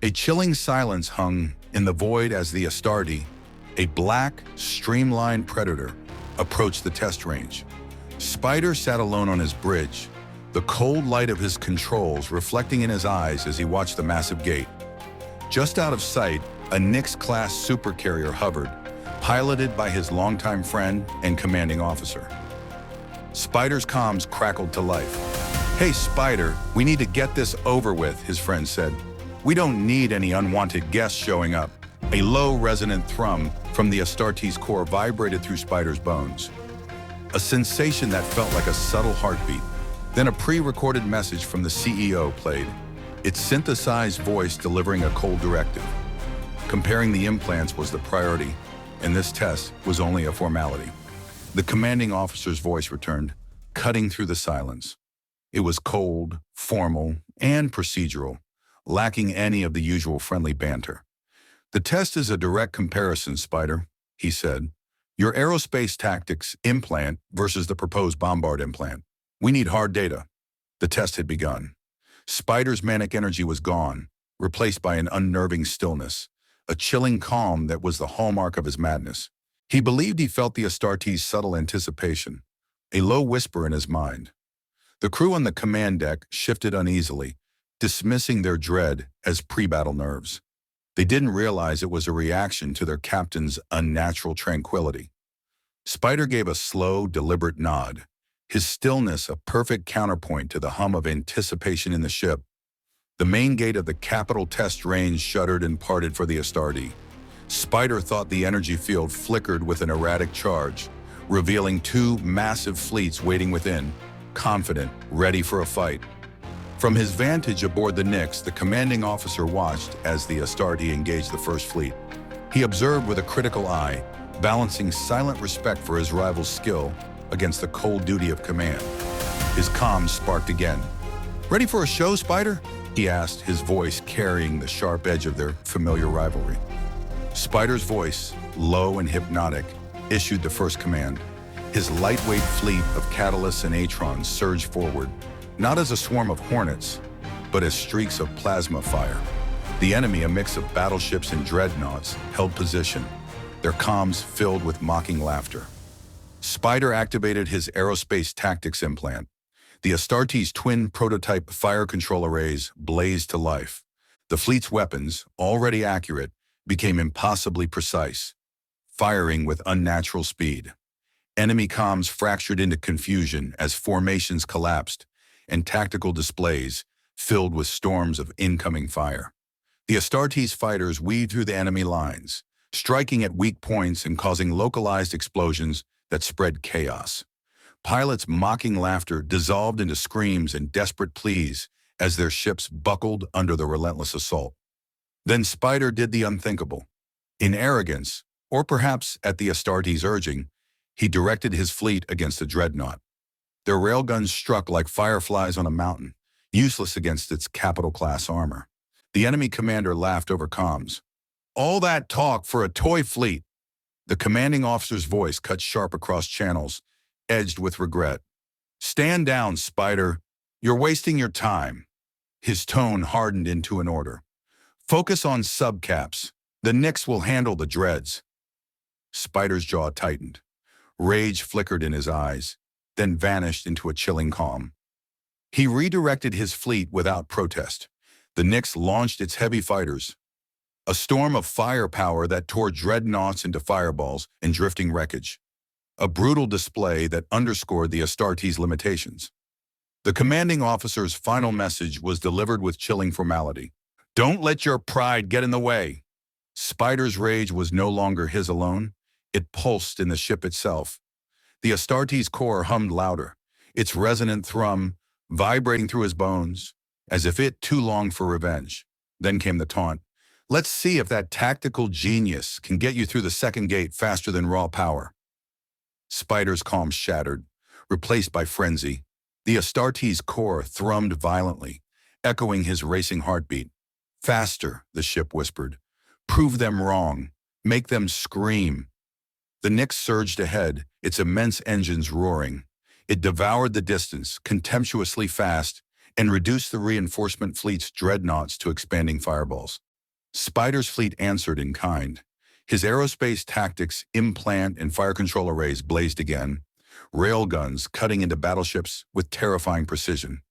A chilling silence hung in the void as the Astartee, a black, streamlined predator, approached the test range. Spider sat alone on his bridge, the cold light of his controls reflecting in his eyes as he watched the massive gate. Just out of sight, a Nix-class supercarrier hovered, piloted by his longtime friend and commanding officer. Spider's comms crackled to life. "Hey, Spider, we need to get this over with," his friend said. "We don't need any unwanted guests showing up." A low, resonant thrum from the Astartee's core vibrated through Spider's bones. A sensation that felt like a subtle heartbeat. Then a pre-recorded message from the CEO played, its synthesized voice delivering a cold directive. Comparing the implants was the priority, and this test was only a formality. The commanding officer's voice returned, cutting through the silence. It was cold, formal, and procedural, lacking any of the usual friendly banter. "The test is a direct comparison, Spider," he said. "Your aerospace tactics implant versus the proposed Bombard implant. We need hard data." The test had begun. Spider's manic energy was gone, replaced by an unnerving stillness, a chilling calm that was the hallmark of his madness. He believed he felt the Astartee's subtle anticipation, a low whisper in his mind. The crew on the command deck shifted uneasily, dismissing their dread as pre-battle nerves. They didn't realize it was a reaction to their captain's unnatural tranquility. Spider gave a slow, deliberate nod, his stillness a perfect counterpoint to the hum of anticipation in the ship. The main gate of the capital test range shuddered and parted for the Astartee. Spider thought the energy field flickered with an erratic charge, revealing two massive fleets waiting within, confident, ready for a fight. From his vantage aboard the Nix, the commanding officer watched as the Astartee engaged the first fleet. He observed with a critical eye, balancing silent respect for his rival's skill against the cold duty of command. His comms sparked again. "Ready for a show, Spider?" he asked, his voice carrying the sharp edge of their familiar rivalry. Spider's voice, low and hypnotic, issued the first command. His lightweight fleet of catalysts and atrons surged forward, not as a swarm of hornets, but as streaks of plasma fire. The enemy, a mix of battleships and dreadnoughts, held position, their comms filled with mocking laughter. Spider activated his aerospace tactics implant. The Astartee's twin prototype fire control arrays blazed to life. The fleet's weapons, already accurate, became impossibly precise, firing with unnatural speed. Enemy comms fractured into confusion as formations collapsed and tactical displays filled with storms of incoming fire. The Astartee's fighters weaved through the enemy lines, striking at weak points and causing localized explosions that spread chaos. Pilots' mocking laughter dissolved into screams and desperate pleas as their ships buckled under the relentless assault. Then Spider did the unthinkable. In arrogance, or perhaps at the Astartee's urging, he directed his fleet against a dreadnought. Their railguns struck like fireflies on a mountain, useless against its capital-class armor. The enemy commander laughed over comms. "All that talk for a toy fleet." The commanding officer's voice cut sharp across channels, edged with regret. "Stand down, Spider. You're wasting your time." His tone hardened into an order. "Focus on subcaps. The Nix will handle the dreads." Spider's jaw tightened. Rage flickered in his eyes, then vanished into a chilling calm. He redirected his fleet without protest. The Nix launched its heavy fighters, a storm of firepower that tore dreadnoughts into fireballs and drifting wreckage, a brutal display that underscored the Astartee's limitations. The commanding officer's final message was delivered with chilling formality. "Don't let your pride get in the way." Spider's rage was no longer his alone. It pulsed in the ship itself. The Astartee's core hummed louder, its resonant thrum vibrating through his bones, as if it too longed for revenge. Then came the taunt. "Let's see if that tactical genius can get you through the second gate faster than raw power." Spider's calm shattered, replaced by frenzy. The Astartee's core thrummed violently, echoing his racing heartbeat. "Faster," the ship whispered. "Prove them wrong. Make them scream." The Nix surged ahead, its immense engines roaring. It devoured the distance, contemptuously fast, and reduced the reinforcement fleet's dreadnoughts to expanding fireballs. Spider's fleet answered in kind. His aerospace tactics, implant, and fire control arrays blazed again, railguns cutting into battleships with terrifying precision.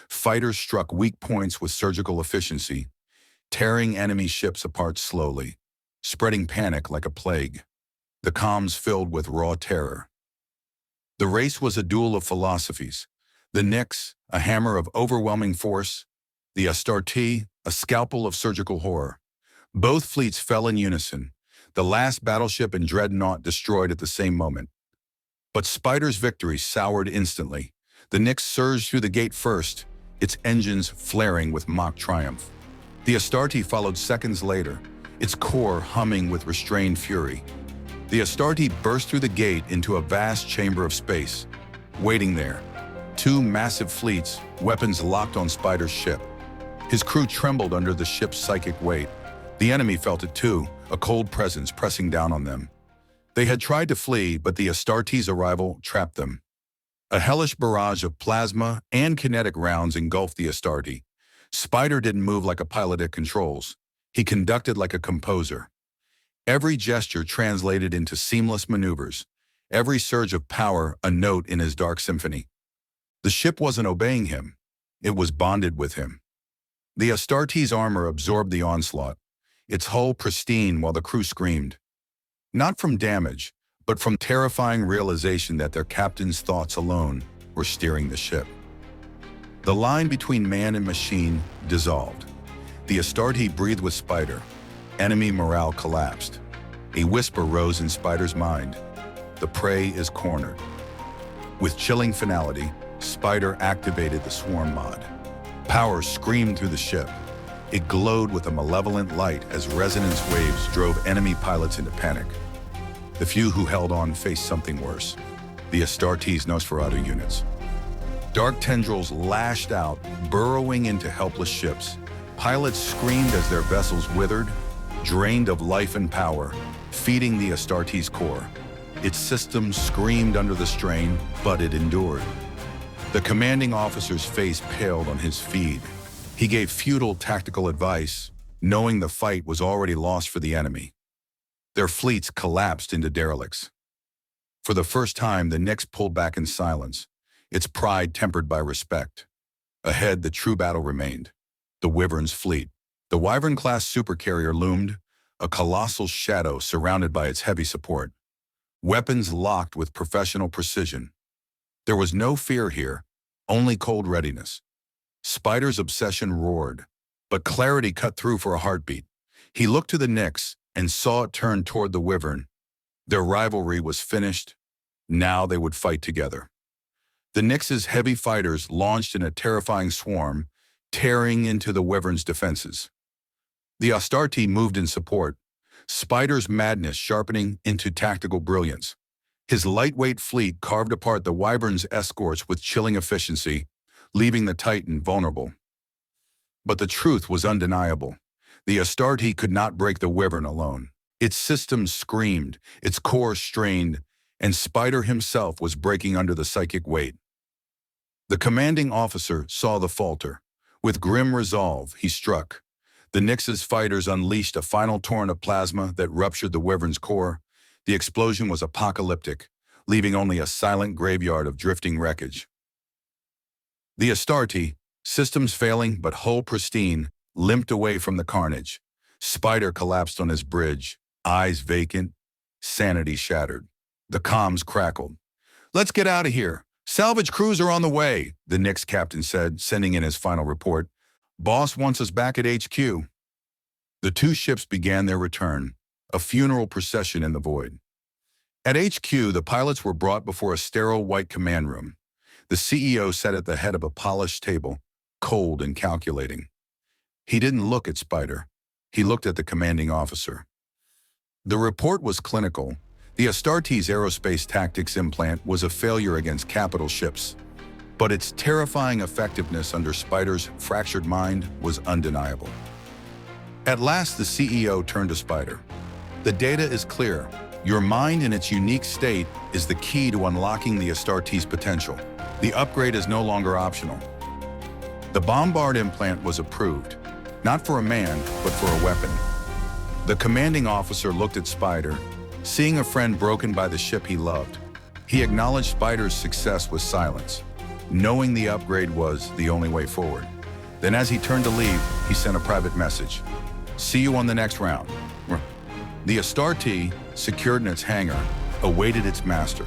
Fighters struck weak points with surgical efficiency, tearing enemy ships apart slowly, spreading panic like a plague. The comms filled with raw terror. The race was a duel of philosophies. The Nyx, a hammer of overwhelming force. The Astartee, a scalpel of surgical horror. Both fleets fell in unison, the last battleship and dreadnought destroyed at the same moment. But Spider's victory soured instantly. The Nyx surged through the gate first, its engines flaring with mock triumph. The Astartee followed seconds later, its core humming with restrained fury. The Astartee burst through the gate into a vast chamber of space. Waiting there, two massive fleets, weapons locked on Spider's ship. His crew trembled under the ship's psychic weight. The enemy felt it too, a cold presence pressing down on them. They had tried to flee, but the Astartee's arrival trapped them. A hellish barrage of plasma and kinetic rounds engulfed the Astartee. Spider didn't move like a pilot at controls. He conducted like a composer. Every gesture translated into seamless maneuvers, every surge of power a note in his dark symphony. The ship wasn't obeying him. It was bonded with him. The Astartee's armor absorbed the onslaught, its hull pristine while the crew screamed. Not from damage, but from terrifying realization that their captain's thoughts alone were steering the ship. The line between man and machine dissolved. The Astartee breathed with Spider. Enemy morale collapsed. A whisper rose in Spider's mind. The prey is cornered. With chilling finality, Spider activated the swarm mod. Power screamed through the ship. It glowed with a malevolent light as resonance waves drove enemy pilots into panic. The few who held on faced something worse: the Astartee's Nosferatu units. Dark tendrils lashed out, burrowing into helpless ships. Pilots screamed as their vessels withered, drained of life and power, feeding the Astartee's core. Its systems screamed under the strain, but it endured. The commanding officer's face paled on his feed. He gave futile tactical advice, knowing the fight was already lost for the enemy. Their fleets collapsed into derelicts. For the first time, the Nyx pulled back in silence, its pride tempered by respect. Ahead, the true battle remained: the Wyvern's fleet. The Wyvern-class supercarrier loomed, a colossal shadow surrounded by its heavy support. Weapons locked with professional precision. There was no fear here, only cold readiness. Spider's obsession roared, but clarity cut through for a heartbeat. He looked to the Nyx and saw it turn toward the Wyvern. Their rivalry was finished. Now they would fight together. The Nyx's heavy fighters launched in a terrifying swarm, tearing into the Wyvern's defenses. The Astartee moved in support, Spider's madness sharpening into tactical brilliance. His lightweight fleet carved apart the Wyvern's escorts with chilling efficiency, leaving the Titan vulnerable. But the truth was undeniable. The Astartee could not break the Wyvern alone. Its systems screamed, its core strained, and Spider himself was breaking under the psychic weight. The commanding officer saw the falter. With grim resolve, he struck. The Nyx's fighters unleashed a final torrent of plasma that ruptured the Wyvern's core. The explosion was apocalyptic, leaving only a silent graveyard of drifting wreckage. The Astartee, systems failing but hull pristine, limped away from the carnage. Spider collapsed on his bridge, eyes vacant, sanity shattered. The comms crackled. "Let's get out of here. Salvage crews are on the way," the Nyx captain said, sending in his final report. "Boss wants us back at HQ." The two ships began their return, a funeral procession in the void. At HQ, the pilots were brought before a sterile white command room. The CEO sat at the head of a polished table, cold and calculating. He didn't look at Spider. He looked at the commanding officer. The report was clinical. The Astartee's aerospace tactics implant was a failure against capital ships, but its terrifying effectiveness under Spider's fractured mind was undeniable. At last, the CEO turned to Spider. "The data is clear. Your mind in its unique state is the key to unlocking the Astartee's potential. The upgrade is no longer optional." The Bombard implant was approved. Not for a man, but for a weapon. The commanding officer looked at Spider, seeing a friend broken by the ship he loved. He acknowledged Spider's success with silence, knowing the upgrade was the only way forward. Then as he turned to leave, he sent a private message. "See you on the next round." The Astartee, secured in its hangar, awaited its master,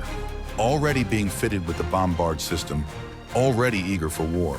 already being fitted with the Bombard system, already eager for war.